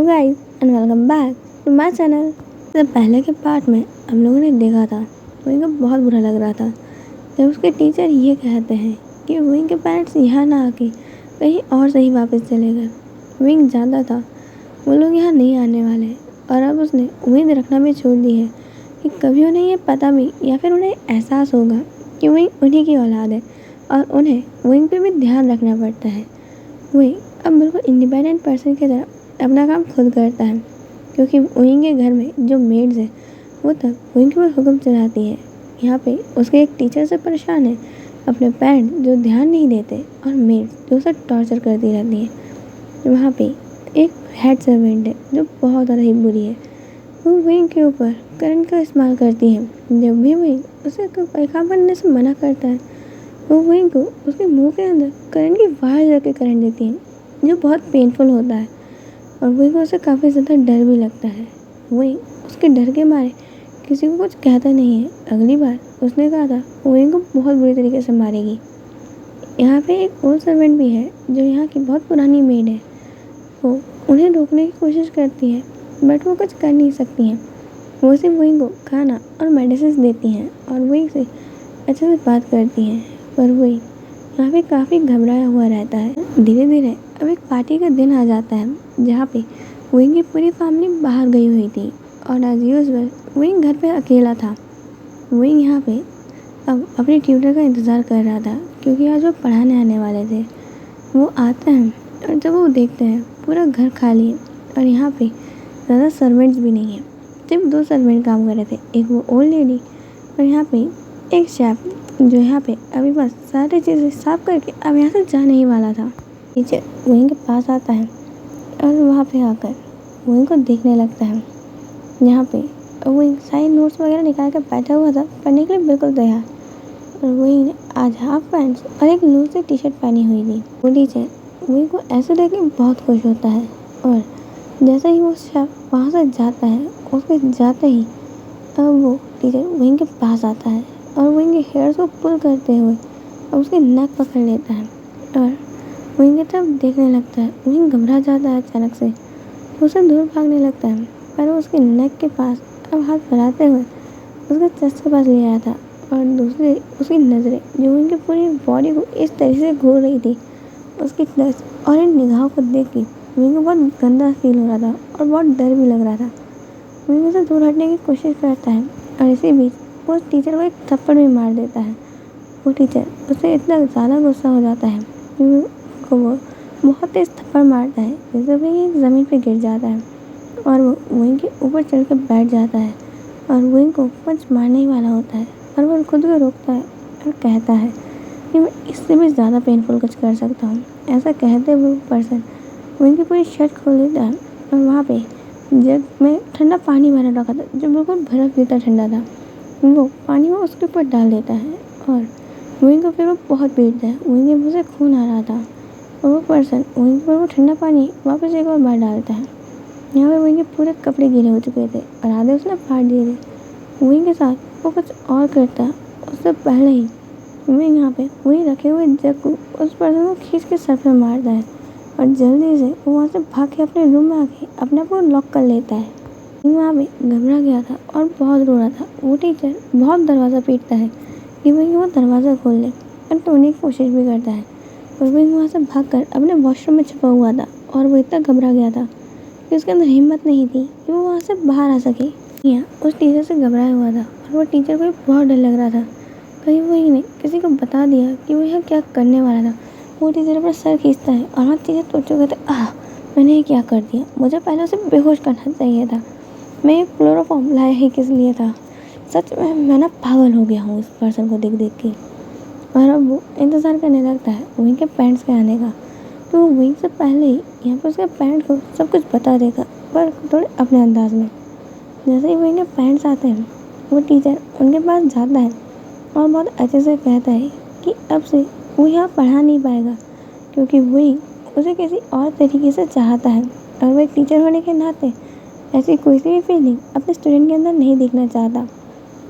Guys and welcome back to my channel. तो पहले के पार्ट में हम लोगों ने देखा था वहीं को बहुत बुरा लग रहा था जब उसके टीचर ये कहते हैं कि विंग के पेरेंट्स यहाँ ना आके कहीं और से ही वापस चले गए। विंग जानता था वो लोग यहाँ नहीं आने वाले और अब उसने उम्मीद रखना भी छोड़ दी है कि कभी उन्हें ये पता भी या फिर उन्हें एहसास होगा कि विंग उन्हीं की औलाद है और उन्हें विंग पे भी ध्यान रखना पड़ता है। विंग अब बिल्कुल इंडिपेंडेंट पर्सन की तरह अपना काम खुद करता है क्योंकि विंग के घर में जो मेड्स हैं वो तब विंग के ऊपर हुक्म चलाती है। यहाँ पे उसके एक टीचर से परेशान है, अपने पेरेंट जो ध्यान नहीं देते और मेड्स जो उसे टॉर्चर करती रहती है। वहाँ पे एक हेड सर्वेंट है जो बहुत ज़्यादा ही बुरी है। वो विंग के ऊपर करंट का इस्तेमाल करती है। जब भी विंग उसे काम करने से मना करता है वो विंग को उसके मुंह के अंदर करंट की वायर लेके करंट देती है जो बहुत पेनफुल होता है और विंग को उसे काफ़ी ज़्यादा डर भी लगता है। विंग उसके डर के मारे किसी को कुछ कहता नहीं है। अगली बार उसने कहा था विंग को बहुत बुरी तरीके से मारेगी। यहाँ पे एक ओल्ड सर्वेंट भी है जो यहाँ की बहुत पुरानी मेड है। वो उन्हें रोकने की कोशिश करती है बट वो कुछ कर नहीं सकती हैं। वो सिर्फ विंग को खाना और मेडिसिन देती हैं और विंग से अच्छे से बात करती हैं, पर विंग यहाँ पे काफ़ी घबराया हुआ रहता है। धीरे धीरे अब एक पार्टी का दिन आ जाता है जहाँ पे विंग की पूरी फैमिली बाहर गई हुई थी और एज यूजुअल विंग घर पे अकेला था। विंग यहाँ पे अब अपने ट्यूटर का इंतज़ार कर रहा था क्योंकि आज वो पढ़ाने आने वाले थे। वो आते हैं और जब वो देखते हैं पूरा घर खाली है और यहाँ पे ज़्यादा सर्वेंट्स भी नहीं है, सिर्फ 2 सर्वेंट काम कर रहे थे, एक वो ओल्ड लेडी और यहाँ पे एक शेफ जो यहाँ पे अभी बस सारी चीज़ें साफ करके अब यहाँ से जाने ही वाला था। टीचर विंग के पास आता है और वहाँ पे आकर विंग को देखने लगता है। यहाँ पे विंग सारे नोट्स वगैरह निकाल कर बैठा हुआ था पढ़ने के लिए बिल्कुल तैयार और विंग ने आज हाफ पैंट्स और एक लूज सी टी शर्ट पहनी हुई थी। वो टीचर विंग को ऐसे देख के बहुत खुश होता है और जैसे ही वो शेफ वहाँ से जाता है उसके जाते ही अब वो टीचर विंग के पास आता है और विंग के हेयर्स को पुल करते हुए अब उसके नेक पकड़ लेता है और विंग की तरफ देखने लगता है। विंग घबरा जाता है अचानक से, उसे दूर भागने लगता है पर वो उसके नेक के पास अब हाथ बढ़ाते हुए उसके चेस्ट के पास ले आया था और दूसरी उसकी नज़रें जो विंग की पूरी बॉडी को इस तरह से घूर रही थी, उसकी टच और इन निगाहों को देख के विंग को बहुत गंदा फील हो रहा था और बहुत डर भी लग रहा था। विंग उसे दूर हटने की कोशिश करता है और इसी बीच वो टीचर को एक थप्पड़ भी मार देता है। वो टीचर उससे इतना ज़्यादा गुस्सा हो जाता है कि उसको वो बहुत तेज थप्पड़ मारता है जिससे विंग ज़मीन पे गिर जाता है और वो विंग के ऊपर चढ़ कर बैठ जाता है और विंग को पंच मारने ही वाला होता है और वो खुद को रोकता है और कहता है कि मैं इससे भी ज़्यादा पेनफुल कुछ कर सकता हूँ। ऐसा कहते हुए वो पर्सन विंग की पूरी शर्ट खोल देता है और वहाँ पे जग में ठंडा पानी भरा रखा था जो बिल्कुल बर्फ़ जितना ठंडा था। वो पानी वो उसके ऊपर डाल देता है और विंग को फिर वो बहुत पीटता है। विंग के मुँह से खून आ रहा था और वो पर्सन विंग पर वो ठंडा पानी वापस एक और बार डालता है। यहाँ पे विंग के पूरे कपड़े गीले हो चुके थे और आधे उसने फाड़ दिए थे। विंग के साथ वो कुछ और करता उससे पहले ही विंग यहाँ पे वही रखे हुए जग को उस पर्सन को खींच के सर पे मारता है और जल्दी से वो वहाँ से भाग के अपने रूम में आके अपने आप को लॉक कर लेता है। वहाँ पे घबरा गया था और बहुत रो रहा था। वो टीचर बहुत दरवाज़ा पीटता है कि विंग वो दरवाज़ा खोल ले और तोड़ने की कोशिश भी करता है और विंग वहाँ से भागकर अपने वॉशरूम में छुपा हुआ था और वो इतना घबरा गया था कि उसके अंदर हिम्मत नहीं थी कि वो वहाँ से बाहर आ सके। यहाँ उस टीचर से घबराया हुआ था और वो टीचर को बहुत डर लग रहा था कहीं विंग ने किसी को बता दिया कि वो यहाँ क्या करने वाला था। वो टीचर अपना सर खींचता है और हाथ टीचर टूट चुके थे। मैंने ये क्या कर दिया, मुझे पहले उसे बेहोश करना चाहिए था। मैं एक क्लोरोफॉर्म लाया ही किस लिए था। सच में मैं ना पागल हो गया हूँ इस पर्सन को देख देख के। और अब वो इंतज़ार करने लगता है विंग के पेरेंट्स के आने का, तो वो विंग से पहले ही यहाँ पर उसके पेरेंट्स को सब कुछ बता देगा पर थोड़े अपने अंदाज में। जैसे ही विंग के पेरेंट्स आते हैं वो टीचर उनके पास जाता है और बहुत अच्छे से कहता है कि अब से वो यहाँ पढ़ा नहीं पाएगा क्योंकि विंग उसे किसी और तरीके से चाहता है और वो एक टीचर होने के नाते ऐसी कोई सी भी फीलिंग अपने स्टूडेंट के अंदर नहीं देखना चाहता।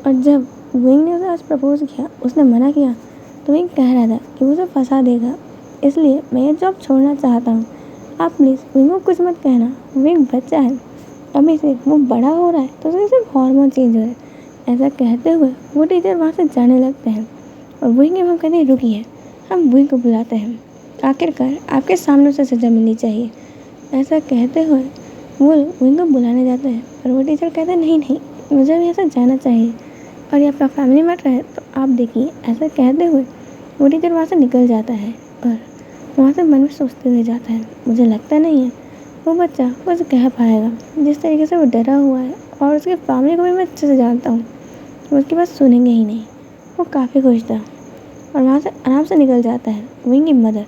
और जब विंग ने उसे आज प्रपोज किया उसने मना किया तो विंग कह रहा था कि वो उसे फंसा देगा, इसलिए मैं ये जॉब छोड़ना चाहता हूँ आप प्लीज़ विंग को कुछ मत कहना, वो एक बच्चा है, अभी से वो बड़ा हो रहा है तो उसे सिर्फ हार्मोन चेंज हो रहा है। ऐसा कहते हुए वो टीचर वहाँ से जाने लगते हैं और वही के हम कहते हैं रुकिए, हम वही को बुलाते हैं, आखिरकार आपके सामने उसे सज़ा मिलनी चाहिए। ऐसा कहते हुए वो वही को बुलाने जाते हैं पर वो टीचर कहते हैं नहीं नहीं, मुझे भी ऐसा जाना चाहिए और ये आपका फैमिली मैटर है तो आप देखिए। ऐसा कहते हुए वो टीचर वहाँ से निकल जाता है और वहाँ से मन में सोचते हुए जाता है, मुझे लगता नहीं है वो बच्चा कुछ कह पाएगा। जिस तरीके से वो डरा हुआ है और उसके फैमिली को भी मैं अच्छे से जानता हूँ, वो उसकी बात सुनेंगे ही नहीं। वो काफ़ी खुश था और वहाँ से आराम से निकल जाता है। विंग की मदर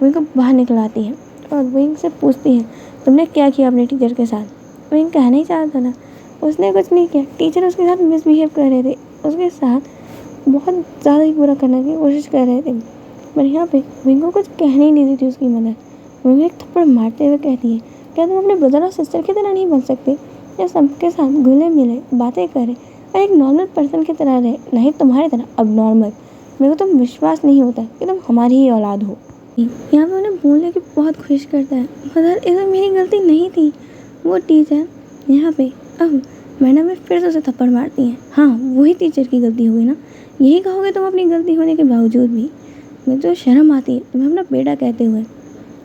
विंग को बाहर निकलाती है और विंग से पूछती है तुमने क्या किया अपने टीचर के साथ। विंग कहना ही चाहता था उसने कुछ नहीं किया, टीचर उसके साथ मिसबिहेव कर रहे थे, उसके साथ बहुत ज़्यादा ही बुरा करने की कोशिश कर रहे थे। पर यहाँ पे विंग को कुछ कहने ही नहीं देती उसकी मदर। विंग एक थप्पड़ मारते हुए कहती है क्या तुम अपने ब्रदर और सिस्टर की तरह नहीं बन सकते, या सबके साथ घुले मिले बातें करें और एक नॉर्मल पर्सन की तरह रहे, नहीं तुम्हारी तरह अब नॉर्मल। मेरे को तो विश्वास नहीं होता कि तुम हमारी ही औलाद हो। यहाँ पे उन्हें बोलने की बहुत कोशिश करता है, मदर इसमें मेरी गलती नहीं थी। वो टीचर यहाँ पे अब मैडम में फिर से उसे थप्पड़ मारती हैं। हाँ वही टीचर की गलती हुई ना, यही कहोगे तुम अपनी गलती होने के बावजूद भी। मुझे तो शर्म आती है तुम्हें अपना बेटा कहते हुए।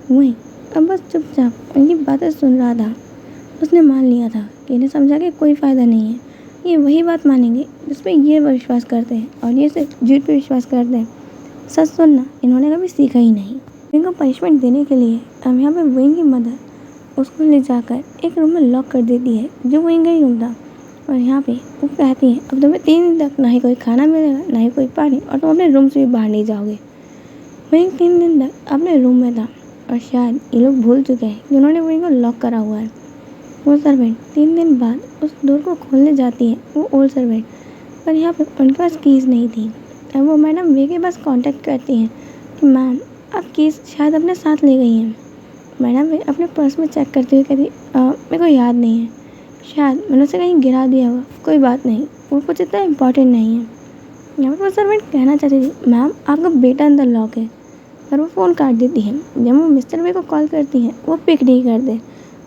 वहीं अब बस चुपचाप उनकी बातें सुन रहा था। उसने मान लिया था कि इन्हें समझा के कोई फ़ायदा नहीं है, ये वही बात मानेंगे जिस पे ये विश्वास करते हैं और ये सिर्फ झूठ पे विश्वास करते हैं। सच सुनना इन्होंने कभी सीखा ही नहीं। विंग को पनिशमेंट देने के लिए अब यहाँ पे विंग की मदर उसको ले जाकर एक रूम में लॉक कर देती है जो विंग का ही रूम था। और यहाँ पे वो कहती है अब तुम्हें 3 दिन तक ना ही कोई खाना मिलेगा ना ही कोई पानी, और तुम अपने रूम से भी बाहर नहीं जाओगे। विंग 3 दिन तक अपने रूम में था और शायद ये लोग भूल चुके हैं कि उन्होंने विंग को लॉक करा हुआ है। वो सर्वेंट 3 दिन बाद उस डोर को खोलने जाती है, वो ओल्ड सर्वेंट, पर यहाँ पे उनके पास कीज़ नहीं थी। अब वो मैडम वे के पास कांटेक्ट करती हैं कि मैम आप कीज़ शायद अपने साथ ले गई हैं। मैडम वे अपने पर्स में चेक करते हुए कहती मेरे को याद नहीं है, शायद मैंने उसे कहीं गिरा दिया होगा, कोई बात नहीं, वो कुछ इतना इम्पोर्टेंट नहीं है। यहाँ पर वो सर्वेंट कहना चाहती थी मैम आपका बेटा अंदर लॉक है, पर वो फ़ोन काट देती है। जब वो मिस्टर वे को कॉल करती हैं वो पिक नहीं करते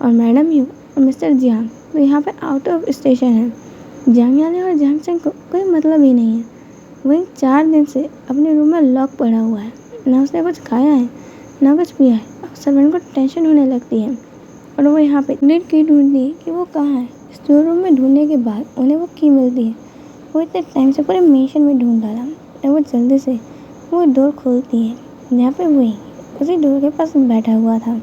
और मैडम यू और मिस्टर जियांग तो यहाँ पे आउट ऑफ स्टेशन है। जियांग यानी और जियांग चंग को कोई मतलब ही नहीं है। वही 4 दिन से अपने रूम में लॉक पड़ा हुआ है, ना उसने कुछ खाया है ना कुछ पिया है। अब सर्वेंट को टेंशन होने लगती है और वो यहाँ पे नीट की ढूंढती है कि वो कहाँ है। स्टोर रूम में ढूंढने के बाद उन्हें वो की मिलती है। वो इतने टाइम से पूरे मेंशन में ढूंढ डाला और वो जल्दी से वो डोर खोलती है। यहाँ पे वही उसी डोर के पास बैठा हुआ था।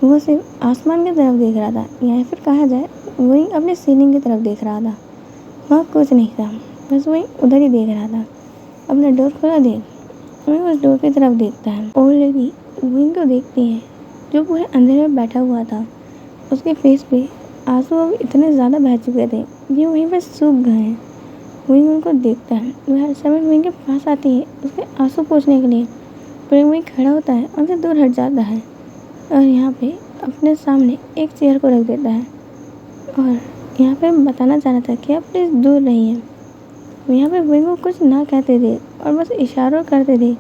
वो सिर्फ आसमान की तरफ देख रहा था, या फिर कहा जाए वही अपने सीलिंग की तरफ देख रहा था। वहाँ कुछ नहीं था, बस वही उधर ही देख रहा था। अपना डोर खोला देख वही उस डोर की तरफ देखता है। ओल्ड लेडी विंग को देखती है जो पूरे अंधेरे में बैठा हुआ था। उसके फेस पे आंसू अब इतने ज़्यादा बह चुके थे कि वहीं पर सूख गए हैं। विंग उनको देखता है, वह समय विंग के पास आती है उसके आंसू पोंछने के लिए, पर वहीं खड़ा होता है उनसे दूर हट जाता है और यहाँ पे अपने सामने एक चेयर को रख देता है और यहाँ पे बताना चाह रहा था कि आप प्लीज़ दूर रहिए। यहाँ पे विंग को कुछ ना कहते थे और बस इशारों करते थे।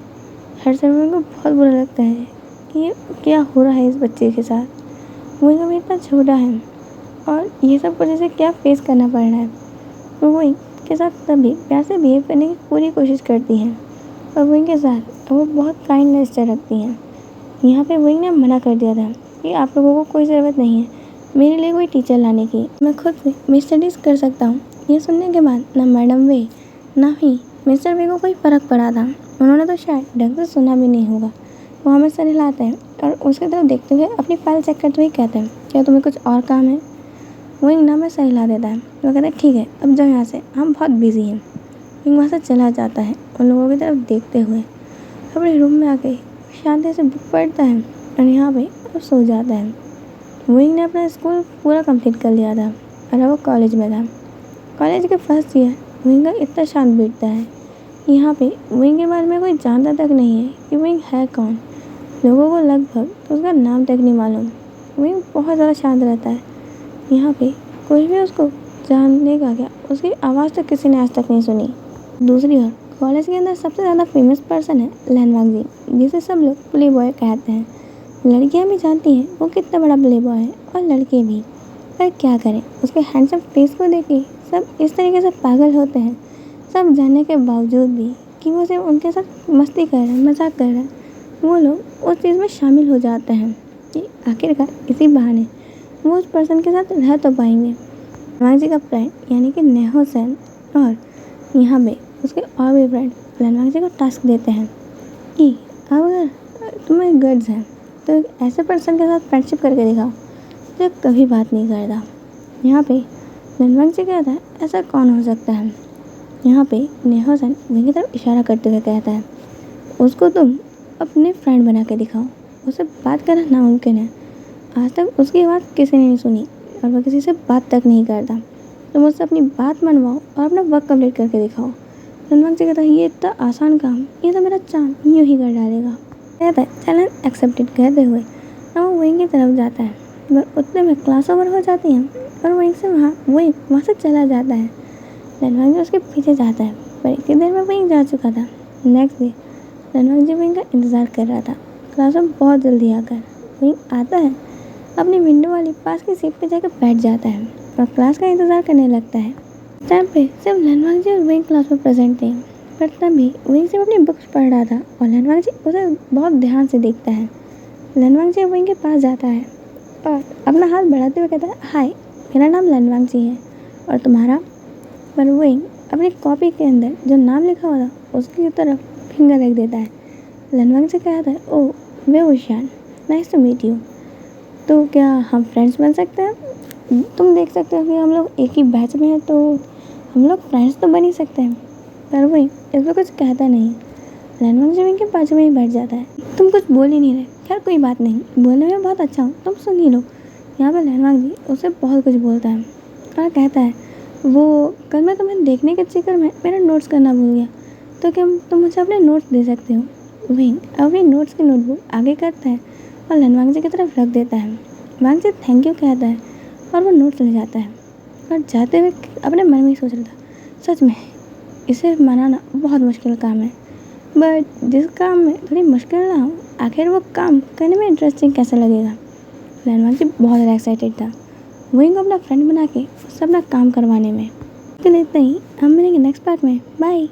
हर समय को बहुत बुरा लगता है कि ये क्या हो रहा है इस बच्चे के साथ। विंग अभी इतना छोटा है और ये सब कुछ इसे क्या फेस करना पड़ रहा है। वो विंग के साथ तभी प्यार से बिहेव करने की पूरी कोशिश करती हैं और विंग के साथ वो बहुत काइंड नेचर रखती हैं। यहाँ पे विंग ने मना कर दिया था कि आप लोगों को कोई ज़रूरत नहीं है मेरे लिए कोई टीचर लाने की, मैं खुद से मेरी स्टडीज़ कर सकता हूँ। ये सुनने के बाद ना मैडम वे ना ही मिस्टर वे को कोई फ़र्क पड़ा था। उन्होंने तो शायद ढंग से सुना भी नहीं होगा। वो हमें सर हिलाते हैं और उसकी तरफ देखते हुए अपनी फाइल चेक करते हुए कहते हैं क्या तुम्हें कुछ और काम है। विंग ना में सर हिला देता है। वो कहता है ठीक है अब जाओ यहाँ से, हम बहुत बिजी हैं। विंग वहाँ से चला जाता है उन लोगों की तरफ देखते हुए। अपने रूम में आके शांति से बुक पढ़ता है और यहाँ पे अब सो जाता है। विंग ने अपना स्कूल पूरा कंप्लीट कर लिया था और अब वो कॉलेज में था। कॉलेज के फर्स्ट ईयर विंग का इतना शांत बीतता है। यहाँ पे विंग के बारे में कोई जानता तक नहीं है कि विंग है कौन। लोगों को लगभग तो उसका नाम तक नहीं मालूम। विंग बहुत ज़्यादा शांत रहता है। यहाँ पे कोई भी उसको जानने का क्या, उसकी आवाज़ तो किसी ने आज तक नहीं सुनी। दूसरी ओर कॉलेज के अंदर सबसे ज़्यादा फेमस पर्सन है लैन वांगजी, जिसे सब लोग प्ले बॉय कहते हैं। लड़कियां भी जानती हैं वो कितना बड़ा प्ले बॉय है और लड़के भी, पर क्या करें, उसके हैंडसम फेस को देख के सब इस तरीके से पागल होते हैं। सब जानने के बावजूद भी कि वो सिर्फ उनके साथ मस्ती कर रहा है, मजाक कर रहा है, वो लोग उस चीज़ में शामिल हो जाते हैं कि आखिरकार इसी बहाने वो उस पर्सन के साथ रह तो पाएंगे। लनवांग जी का फ्रेंड यानी कि नेहो सेन और यहाँ पे उसके और भी फ्रेंड लनवांग जी को टास्क देते हैं कि अब अगर तुम्हें गट्स हैं तो एक ऐसे पर्सन के साथ फ्रेंडशिप करके दिखाओ जो कभी बात नहीं करता। यहाँ पे लनवांग जी कहता है ऐसा कौन हो सकता है। यहाँ पे नेहो सेन वहीं की तरफ इशारा करते हुए कहता है उसको तुम अपने फ्रेंड बना के दिखाओ, उससे बात करना नामुमकिन है। आज तक उसकी बात किसी ने नहीं सुनी और वह किसी से बात तक नहीं करता। तुम उससे अपनी बात मनवाओ और अपना वर्क कंप्लीट करके दिखाओ। लनवांग जी कहता है ये इतना आसान काम, ये तो मेरा चांद यूँ ही कर डालेगा। कहता है चैलेंज एक्सेप्टेड कहते हुए वो वहीं की तरफ जाता है, पर उतने में क्लास ओवर हो जाती है और वहीं से वहाँ से चला जाता है। लनवांग जी उसके पीछे जाता है, पर इतनी देर में वहीं जा चुका था। नेक्स्ट डे लनवांग जी वहीं का इंतज़ार कर रहा था। क्लास में बहुत जल्दी आकर वहीं आता है, अपनी विंडो वाली पास की सीट पे जाकर बैठ जाता है और क्लास का इंतज़ार करने लगता है। इस टाइम पे सिर्फ लनवांग जी और वहीं क्लास में प्रेजेंट थे, पर तभी वहीं से अपनी बुक्स पढ़ रहा था और लनवांग जी उसे बहुत ध्यान से देखता है। लनवांग जी वहीं के पास जाता है और अपना हाथ बढ़ाते हुए कहता है हाय, मेरा नाम लनवांग जी है और तुम्हारा। पर वहीं अपनी कॉपी के अंदर जो नाम लिखा हुआ था उसकी तरफ फिंगर रख देता है। लनवांग जी कहता है ओह वे उशान, नाइस टू मीट यू। तो क्या हम फ्रेंड्स बन सकते हैं? तुम देख सकते हो कि हम लोग एक ही बैच में हैं, तो हम लोग फ्रेंड्स तो बन ही सकते हैं। पर वही इस पर कुछ कहता नहीं। लनवांग जी के बाजू में ही बैठ जाता है। तुम कुछ बोल ही नहीं रहे, खैर कोई बात नहीं, बोलने में बहुत अच्छा हूँ, तुम सुन ही लो। यहाँ पर लनवांग जी उसे बहुत कुछ बोलता है और कहता है वो कल मैं तुम्हें देखने के चक्कर में मेरा नोट्स करना भूल गया, तो क्या तुम मुझे अपने नोट्स दे सकते हो। वहीं अपने नोट्स की नोटबुक आगे करता है और लनवांग जी की तरफ रख देता है। लनवांग जी थैंक यू कहता है और वो नोट्स ले जाता है और जाते हुए अपने मन में ही सोच रहा था सच में इसे मनाना बहुत मुश्किल काम है, बट जिस काम में थोड़ी मुश्किल ना हो आखिर वो काम करने में इंटरेस्टिंग कैसे लगेगा। लनवांग जी बहुत ज़्यादा एक्साइटेड था वहीं को अपना फ्रेंड बना के उससे अपना काम करवाने में। तो इतना ही, हम मिलेंगे नेक्स्ट पार्ट में। बाय।